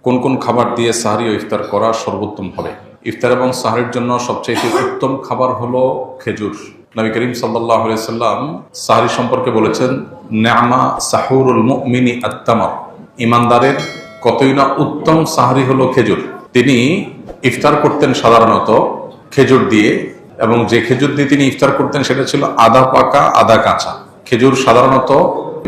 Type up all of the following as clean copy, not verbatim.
কোন কোন খাবার দিয়ে সাহরি ও ইফতার করা সর্বোত্তম হবে? ইফতার এবং সাহরির জন্য সবচেয়ে উত্তম খাবার হলো খেজুর। নবী করিম সাল্লাল্লাহু আলাইহি সাল্লাম সাহরি সম্পর্কে বলেছেন, নি'মা সাহুরুল মুমিনি আত-তামর। ইমানদারের কতই না উত্তম সাহরি হলো খেজুর। তিনি ইফতার করতেন সাধারণত খেজুর দিয়ে, এবং যে খেজুর দিয়ে তিনি ইফতার করতেন সেটা ছিল আধা পাকা আধা কাঁচা খেজুর। সাধারণত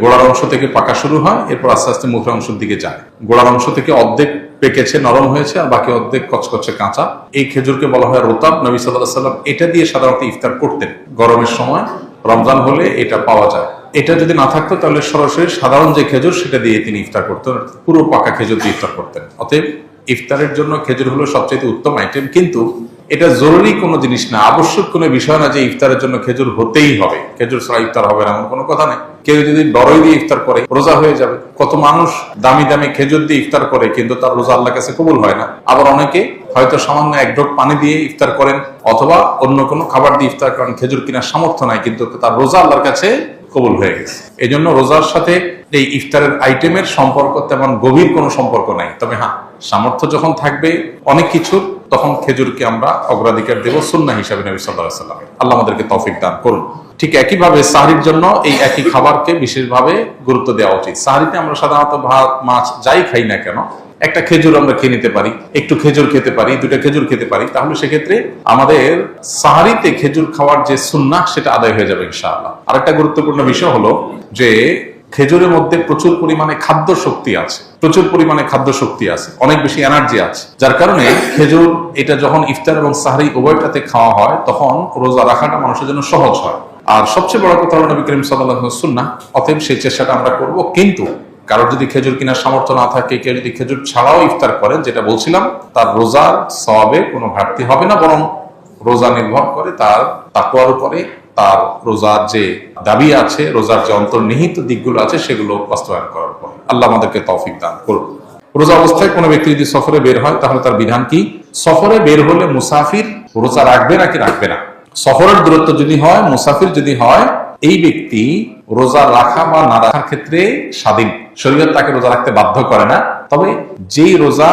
গোড়ার অংশ থেকে পাকা শুরু হয়, এরপর আস্তে আস্তে মুখের অংশের দিকে যায়। গোড়ার অংশ থেকে অর্ধেক পেকেছে, নরম হয়েছে, আর বাকি অর্ধেক কচকচে কাঁচা। এই খেজুরকে বলা হয় রোতাব। নবী সাল্লাল্লাহু আলাইহি সাল্লাম এটা দিয়ে সাধারণত ইফতার করতেন। গরমের সময়, রমজান হলে এটা পাওয়া যায়। এটা যদি না থাকতো তাহলে সরাসরি সাধারণ যে খেজুর সেটা দিয়ে তিনি ইফতার করতেন, পুরো পাকা খেজুর দিয়ে ইফতার করতেন। অতএব ইফতারের জন্য খেজুর হলো সবচেয়ে উত্তম আইটেম। কিন্তু এটা জরুরি কোনো জিনিস না, আবশ্যক কোনো বিষয় না যে ইফতারের জন্য খেজুর হতেই হবে, খেজুর ছাড়া ইফতার হবে না, এমন কোনো কথা নেই। কেউ যদি বড়ই দিয়ে ইফতার করে রোজা হয়ে যাবে। কত মানুষ দামি দামি খেজুর দিয়ে ইফতার করে কিন্তু তার রোজা আল্লাহর কাছে কবুল হয় না। আবার অনেকে হয়তো সামান্য এক ঢোক পানি দিয়ে ইফতার করেন, অথবা অন্য কোনো খাবার দিয়ে ইফতার করেন, খেজুর কেনার সামর্থ্য নাই, কিন্তু তার রোজা আল্লাহর কাছে কবুল হয়ে গেছে। এই জন্য রোজার সাথে এই ইফতারের আইটেমের সম্পর্ক তেমন গভীর কোনো সম্পর্ক নাই। তবে হ্যাঁ, সামর্থ্য যখন থাকবে অনেক কিছুর, তখন খেজুরকে আমরা অগ্রাধিকার দেব সুন্নাহ হিসাবে নবী সাল্লাল্লাহু আলাইহি ওয়াসাল্লাম। আল্লাহ আমাদেরকে তৌফিক দান করুন। ঠিক একইভাবে সাহরির জন্য এই একই খাবারকে বিশেষভাবে গুরুত্ব দেওয়া উচিত। সাহরিতে আমরা সাধারণত ভাত মাছ যাই খাই না কেন, একটা খেজুর আমরা খেয়ে নিতে পারি, একটু খেজুর খেতে পারি, দুটা খেজুর খেতে পারি, তাহলে সেক্ষেত্রে আমাদের সাহরিতে খেজুর খাওয়ার যে সুন্নাহ সেটা আদায় হয়ে যাবে ইনশাআল্লাহ। আরেকটা গুরুত্বপূর্ণ বিষয় হলো যে খেজুরের মধ্যে প্রচুর পরিমাণে খাদ্য শক্তি আছে, অনেক বেশি এনার্জি আছে, যার কারণে খেজুর এটা যখন ইফতার এবং সাহরি উভয়টাতে খাওয়া হয় তখন রোজা রাখাটা মানুষের জন্য সহজ হয়। আর সবচেয়ে বড় কথা হলো নবী করিম সাল্লাল্লাহু আলাইহি ওয়াসাল্লাম সুন্নাহ, অতএব সেই চেষ্টাটা আমরা করব। কিন্তু কারোর যদি খেজুর কেনার সামর্থ্য না থাকে, কেউ যদি খেজুর ছাড়াও ইফতার করেন, যেটা বলছিলাম, তার রোজার সওয়াবে কোনো ঘাটতি হবে না, বরং রোজা নির্ভর করে তার তাকওয়ার উপরে, তার রোজার যে দাবি আছে, রোজার যে অন্তর্নিহিত দিকগুলো আছে সেগুলো বাস্তবায়ন করার পর। আল্লাহ আমাদেরকে তৌফিক দান করুন। রোজা অবস্থায় কোনো ব্যক্তি যদি সফরে বের হয় তাহলে তার বিধান কি? সফরে বের হলে মুসাফির রোজা রাখবে নাকি রাখবে না? সফরের দূরত্ব যদি হয়, মুসাফির যদি হয়, এই ব্যক্তি রোজা রাখা বা না রাখার ক্ষেত্রে স্বাধীন। শরীয়ত তাকে রোজা রাখতে বাধ্য করে না। তবে যেই রোজা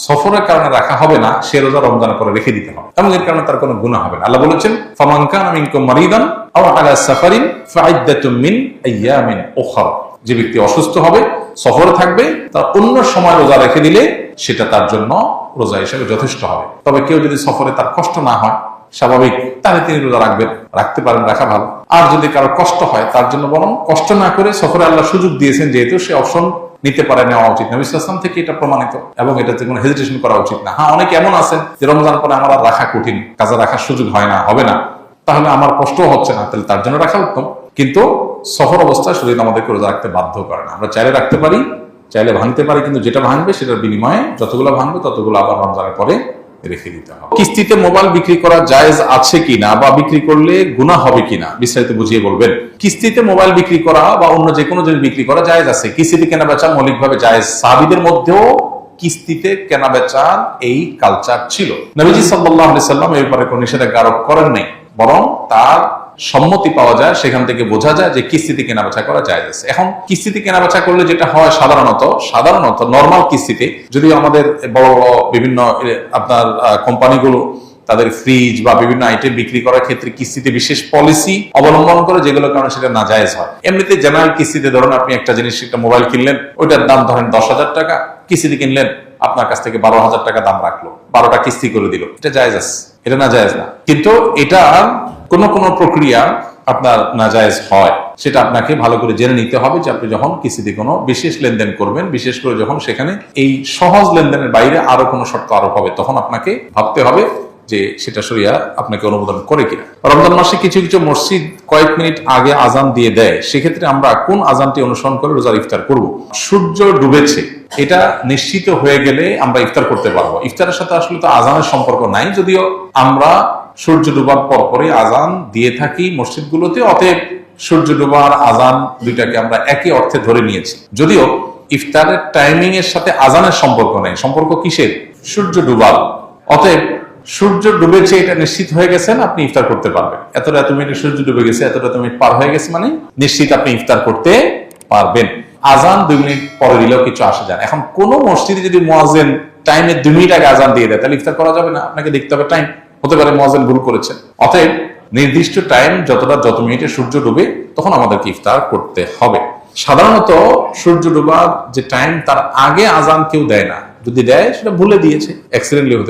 সফরের কারণে রাখা হবে না, সে রোজা রমজান করে রেখে দিতে হবে, এবং এর কারণে তার কোনো গুনাহ হবে না। আল্লাহ বলেছেন, ফামান কানা মিনকুম মারিদান আও আলা সাফারিন ফাইদ্দাতুম মিন আইয়ামিন উখরা। যে ব্যক্তি অসুস্থ হবে, সফরে থাকবে, তার অন্য সময় রোজা রেখে দিলে সেটা তার জন্য রোজা হিসেবে যথেষ্ট হবে। তবে কেউ যদি সফরে তার কষ্ট না হয়, স্বাভাবিক, তাহলে তিনি রোজা রাখতে পারেন, রাখা ভালো। আর যদি কারো কষ্ট হয়, তার জন্য বরং কষ্ট না করে সফরে আল্লাহ সুযোগ দিয়েছেন যেহেতু, সে অপশন নিতে পারে, নেওয়া উচিত। নবী সাল্লাল্লাহু আলাইহি ওয়াসাল্লাম থেকে এটা প্রমাণিত, এবং এটাতে কোনো হেজিটেশন করা উচিত না। হ্যাঁ, অনেকে এমন আছেন যে রমজান পরে আমার আর রাখা কঠিন, কাজে রাখার সুযোগ হয় না, হবে না, তাহলে আমার কষ্টও হচ্ছে না, তাহলে তার জন্য রাখা উত্তম। কিন্তু সফর অবস্থায় শরীর আমাদেরকে রোজা রাখতে বাধ্য করে না। আমরা চাইলে রাখতে পারি, চাইলে ভাঙতে পারি, কিন্তু যেটা ভাঙবে সেটার বিনিময়ে যতগুলো ভাঙবে ততগুলো আবার রমজানের পরে রেখে দিতে হবে। কিস্তিতে মোবাইল বিক্রি করা জায়েজ আছে কিনা, বা বিক্রি করলে গুনাহ হবে কিনা, বিস্তারিত বুঝিয়ে বলবেন। কিস্তিতে মোবাইল বিক্রি করা বা অন্য যে কোনো জিনিস বিক্রি করা জায়েজ আছে। কিস্তিতে কেনা বেচা মৌলিকভাবে জায়েজ। সাহাবীদের মধ্যেও কিস্তিতে কেনা বেচার এই কালচার ছিল। নবীজি সাল্লাল্লাহু আলাইহি সাল্লাম এই ব্যাপারে কোনো নিষেধাজ্ঞা আরোপ করেন নাই, বরং তার সম্মতি পাওয়া যায়, সেখান থেকে বোঝা যায় যে কিস্তিতে কেনাবেচা করা যায়। এখন কিস্তিতে কেনাবেচা করলে যেটা হয়, সাধারণত নরমাল কিস্তিতে, যদিও আমাদের বড় বড় বিভিন্ন আপনার কোম্পানিগুলো তাদের ফ্রিজ বা বিভিন্ন আইটেম বিক্রি করার ক্ষেত্রে কিস্তিতে বিশেষ পলিসি অবলম্বন করে, যেগুলোর কারণে সেটা নাজায়েজ হয়। এমনিতে জেনারেল কিস্তিতে ধরুন আপনি একটা জিনিস, একটা মোবাইল কিনলেন, ওইটার দাম ধরেন 10,000 টাকা, কিস্তিতে কিনলেন, আপনার কাছ থেকে 12,000 টাকা দাম রাখলো, 12টা কিস্তি করে দিল, এটা জায়েজ আছে, এটা নাজায়েজ না। কিন্তু এটা কোন প্রক্রিয়া আপনার নাজায়েজ হয়, সেটা আপনাকে ভালো করে জেনে নিতে হবে যে আপনি যখন কিস্তিতে কোনো বিশেষ লেনদেন করবেন, বিশেষ করে যখন সেখানে এই সহজ লেনদেনের বাইরে আরো কোনো শর্ত আরোপ হবে, তখন আপনাকে ভাবতে হবে যে সেটা শরিয়া আপনাকে অনুমোদন করে কিনা। রমজান মাসে কিছু কিছু মসজিদ কয়েক মিনিট আগে আজান দিয়ে দেয়, সেক্ষেত্রে আমরা কোন আজানটি অনুসরণ করে রোজার ইফতার করব? সূর্য ডুবেছে এটা নিশ্চিত হয়ে গেলে আমরা ইফতার করতে পারবো। ইফতারের সাথে আসলে তো আজানের সম্পর্ক নাই, যদিও আমরা সূর্য ডুবার পরপরই আজান দিয়ে থাকি মসজিদগুলোতে। অতএব সূর্য ডুবার আজান দুইটাকে আমরা একই অর্থে ধরে নিয়েছি, যদিও ইফতারের টাইমিং এর সাথে আজানের সম্পর্ক নেই। সম্পর্ক কিসের? সূর্য ডুবার। অতএব সূর্য ডুবেছে এটা নিশ্চিত হয়ে গেছেন, আপনি ইফতার করতে পারবেন। এত মিনিটে সূর্য ডুবে গেছে, এত মিনিট পার হয়ে গেছে, মানে নিশ্চিত আপনি ইফতার করতে পারবেন। আজান 2 মিনিট পরে দিলেও কিছু আসে যায় না। এখন কোন মসজিদে যদি মুয়াজ্জিন টাইমের 2 মিনিট আগে আজান দিয়ে দেয়, তাহলে ইফতার করা যাবে না? আপনাকে দেখতে হবে টাইম, হতে পারে মুয়াজ্জিন ভুল করেছে। অতএব নির্দিষ্ট টাইম যত মিনিটে সূর্য ডুবে তখন আমাদেরকে ইফতার করতে হবে। সাধারণত সূর্য ডোবার যে টাইম তার আগে আজান কেউ দেয় না, যদি দেয় সেটা ভুলে দিয়েছে, অ্যাক্সিডেন্টলি হতে